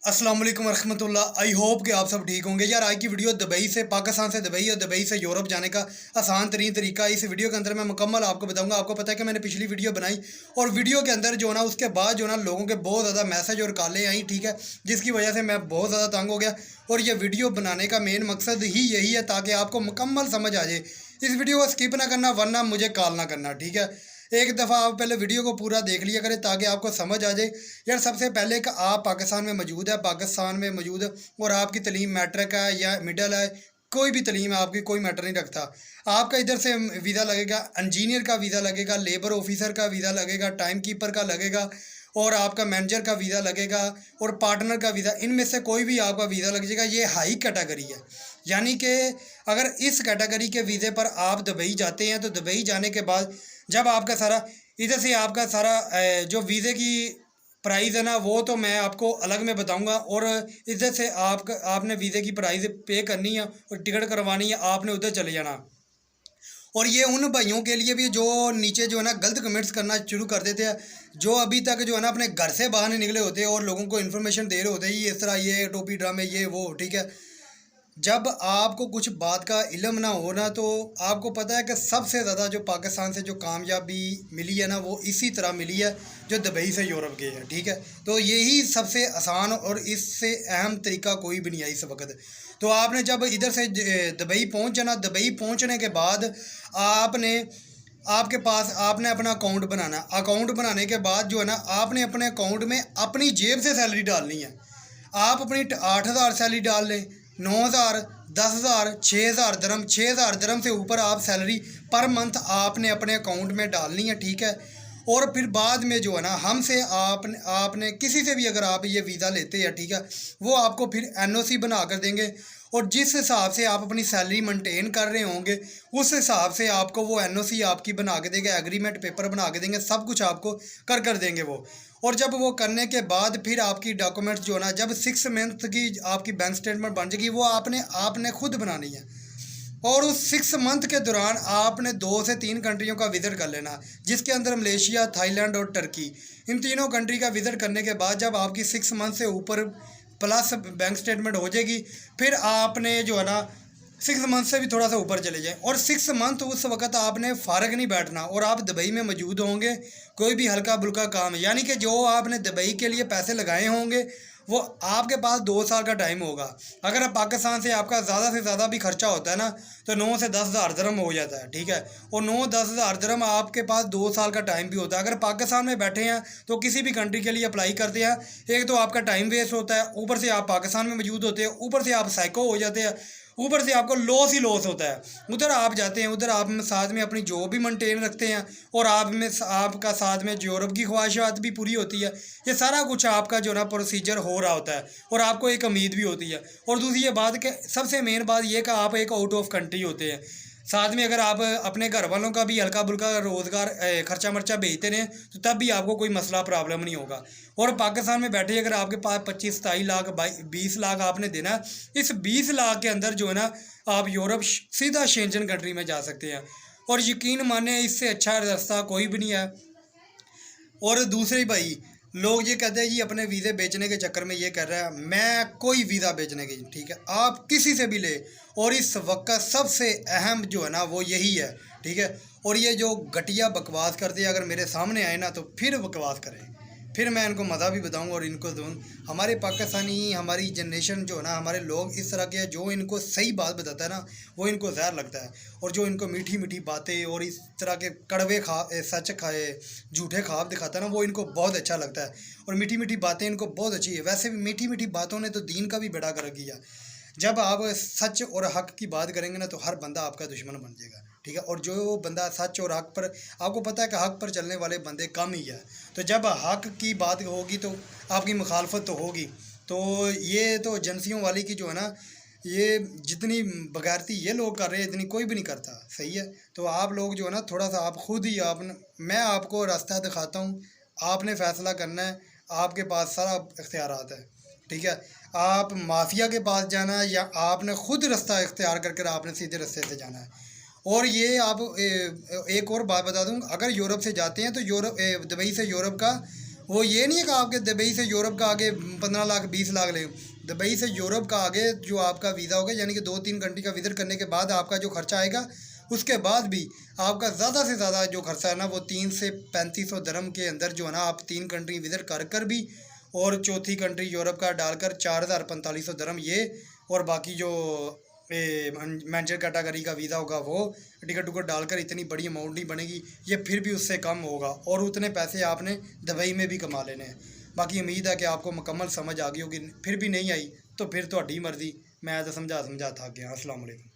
अस्सलाम वालेकुम रहमतुल्लाह। आई होप कि आप सब ठीक होंगे। यार आज की वीडियो दुबई से पाकिस्तान से दुबई और दुबई से यूरोप जाने का आसान तरीन तरीका इस वीडियो के अंदर मैं मुकम्मल आपको बताऊंगा। आपको पता है कि मैंने पिछली वीडियो बनाई और वीडियो के अंदर जो है ना उसके बाद जो है ना लोगों के बहुत ज़्यादा मैसेज और कॉलें आई, ठीक है, जिसकी वजह से मैं बहुत ज़्यादा तंग हो गया। और ये वीडियो बनाने का मेन मकसद ही यही है ताकि आपको मुकम्मल समझ आ जाए। इस वीडियो को स्किप ना करना वरना मुझे कॉल ना करना, ठीक है। एक दफ़ा आप पहले वीडियो को पूरा देख लिया करें ताकि आपको समझ आ जाए। यार सबसे पहले कि आप पाकिस्तान में मौजूद है, पाकिस्तान में मौजूद है और आपकी तलीम मैट्रिक है या मिडल है, कोई भी तलीम है आपकी, कोई मैटर नहीं रखता। आपका इधर से वीज़ा लगेगा, इंजीनियर का वीज़ा लगेगा, लेबर ऑफिसर का वीज़ा लगेगा, टाइम कीपर का लगेगा और आपका मैनेजर का वीज़ा लगेगा और पार्टनर का वीज़ा। इनमें से कोई भी आपका वीज़ा लग जाएगा। ये हाई कैटेगरी है, यानी कि अगर इस कैटेगरी के वीज़े पर आप दुबई जाते हैं तो दुबई जाने के बाद जब आपका सारा इधर से आपका सारा जो वीज़े की प्राइस है ना वो तो मैं आपको अलग में बताऊंगा। और इधर से आपने वीज़े की प्राइस पे करनी है और टिकट करवानी है, आपने उधर चले जाना। और ये उन भाइयों के लिए भी जो नीचे जो है ना गलत कमेंट्स करना शुरू कर देते हैं, जो अभी तक जो है ना अपने घर से बाहर नहीं निकले होते और लोगों को इन्फॉर्मेशन दे रहे होते हैं ये इस तरह, ये टोपी ड्रामे, ये वो, ठीक है। जब आपको कुछ बात का इल्म ना हो ना तो आपको पता है कि सबसे ज़्यादा जो पाकिस्तान से जो कामयाबी मिली है ना वो इसी तरह मिली है जो दुबई से यूरोप गए हैं, ठीक है। तो यही सबसे आसान और इससे अहम तरीका कोई भी नहीं है इस वक्त। तो आपने जब इधर से दुबई पहुंच जाना, दुबई पहुंचने के बाद आपने आपके पास आपने अपना अकाउंट बनाना। अकाउंट बनाने के बाद जो है ना आपने अपने अकाउंट में अपनी जेब से सैलरी डालनी है। आप अपनी 8,000 सैलरी डाल लें, 9,000, 10,000, 6,000 दरम, 6,000 दरम से ऊपर आप सैलरी पर मंथ आपने अपने अकाउंट में डालनी है, ठीक है। और फिर बाद में जो है ना हमसे आपने आपने किसी से भी अगर आप ये वीज़ा लेते हैं, ठीक है, वो आपको फिर एनओसी बना कर देंगे और जिस हिसाब से आप अपनी सैलरी मेंटेन कर रहे होंगे उस हिसाब से आपको वो एनओसी आपकी बना के देंगे, एग्रीमेंट पेपर बना के देंगे, सब कुछ आपको कर देंगे वो। और जब वो करने के बाद फिर आपकी डॉक्यूमेंट्स जो ना जब 6 मंथ की आपकी बैंक स्टेटमेंट बन जाएगी वो आपने आपने खुद बनानी है। और उस 6 मंथ के दौरान आपने 2 से 3 कंट्रियों का विज़िट कर लेना, जिसके अंदर मलेशिया, थाईलैंड और टर्की, इन तीनों कंट्री का विज़िट करने के बाद जब आपकी 6 मंथ से ऊपर प्लस बैंक स्टेटमेंट हो जाएगी फिर आपने जो है ना 6 मंथ से भी थोड़ा सा ऊपर चले जाएं। और 6 मंथ उस वक्त आपने फ़ारग नहीं बैठना और आप दुबई में मौजूद होंगे। कोई भी हल्का बुल्का काम, यानी कि जो आपने दुबई के लिए पैसे लगाए होंगे वो आपके पास 2 साल का टाइम होगा। अगर आप पाकिस्तान से आपका ज़्यादा से ज़्यादा भी खर्चा होता है ना तो 9 से 10,000 दरम हो जाता है, ठीक है। और 9-10 हज़ार दरम आपके पास 2 साल का टाइम भी होता है। अगर पाकिस्तान में बैठे हैं तो किसी भी कंट्री के लिए अप्लाई करते हैं, एक तो आपका टाइम वेस्ट होता है, ऊपर से आप पाकिस्तान में मौजूद होते हैं, ऊपर से आप साइको हो जाते हैं, ऊपर से आपको लॉस ही लॉस होता है। उधर आप जाते हैं, उधर आप साथ में अपनी जॉब भी मेंटेन रखते हैं और आप में आपका साथ में यूरोप की ख्वाहिशात भी पूरी होती है। ये सारा कुछ आपका जो ना प्रोसीजर हो रहा होता है और आपको एक उम्मीद भी होती है। और दूसरी ये बात कि सबसे मेन बात ये कि आप एक आउट ऑफ कंट्री होते हैं। साथ में अगर आप अपने घर वालों का भी हल्का बुल्का रोज़गार खर्चा मर्चा भेजते रहें तो तब भी आपको कोई मसला प्रॉब्लम नहीं होगा। और पाकिस्तान में बैठे अगर आपके पास 25-27 लाख 20 लाख आपने देना है, इस 20 लाख के अंदर जो है ना आप यूरोप सीधा शेंजन कंट्री में जा सकते हैं। और यकीन माने इससे अच्छा रास्ता कोई भी नहीं है। और दूसरे भाई लोग ये कहते हैं जी अपने वीज़े बेचने के चक्कर में ये कर रहा है, मैं कोई वीज़ा बेचने की, ठीक है, आप किसी से भी ले। और इस वक्त का सबसे अहम जो है ना वो यही है, ठीक है। और ये जो घटिया बकवास करते हैं अगर मेरे सामने आए ना तो फिर बकवास करें, फिर मैं इनको मज़ा भी बताऊंगा और इनको दूँ। हमारे पाकिस्तानी हमारी जनरेशन जो है ना हमारे लोग इस तरह के हैं, जो इनको सही बात बताता है ना वो इनको जहर लगता है और जो इनको मीठी मीठी बातें और इस तरह के कड़वे सच खाए झूठे ख्वाब दिखाता है ना वो इनको बहुत अच्छा लगता है। और मीठी मीठी बातें इनको बहुत अच्छी है। वैसे भी मीठी मीठी बातों ने तो दीन का भी बेड़ा गर्क किया। जब आप सच और हक की बात करेंगे ना तो हर बंदा आपका दुश्मन बन जाएगा, ठीक है। और जो बंदा सच और हक पर, आपको पता है कि हक पर चलने वाले बंदे कम ही है, तो जब हक की बात होगी तो आपकी मुखालफत तो होगी। तो ये तो एजेंसियों वाली की जो है ना ये जितनी बगैरती ये लोग कर रहे हैं इतनी कोई भी नहीं करता, सही है। तो आप लोग जो है ना थोड़ा सा आप खुद ही मैं आपको रास्ता दिखाता हूँ, आपने फ़ैसला करना है, आपके पास सारा इख्तियारात है, ठीक है। आप माफिया के पास जाना है या आपने खुद रास्ता इख्तियार करके आपने सीधे रास्ते से जाना है। और ये आप एक और बात बता दूँ, अगर यूरोप से जाते हैं तो यूरोप दुबई से यूरोप का वो ये नहीं है कि आपके दुबई से यूरोप का आगे 15 लाख 20 लाख ले। दुबई से यूरोप का आगे जो आपका वीज़ा होगा, यानी कि 2-3 कंट्री का विज़िट करने के बाद आपका जो खर्चा आएगा, उसके बाद भी आपका ज़्यादा से ज़्यादा जो खर्चा है ना, वो 3 से 3500 दरम के अंदर जो है ना, आप 3 कंट्री विज़िट कर भी और चौथी कंट्री यूरोप का डालकर 4,4500 दरम ये, और बाकी जो मेंशन कैटेगरी का वीज़ा होगा वो टिकट टुकट डालकर इतनी बड़ी अमाउंट नहीं बनेगी, ये फिर भी उससे कम होगा और उतने पैसे आपने दुबई में भी कमा लेने हैं। बाकी उम्मीद है कि आपको मुकम्मल समझ आ गई होगी, फिर भी नहीं आई तो फिर तो मर्ज़ी, मैं तो समझा थक गया। अस्सलाम वालेकुम।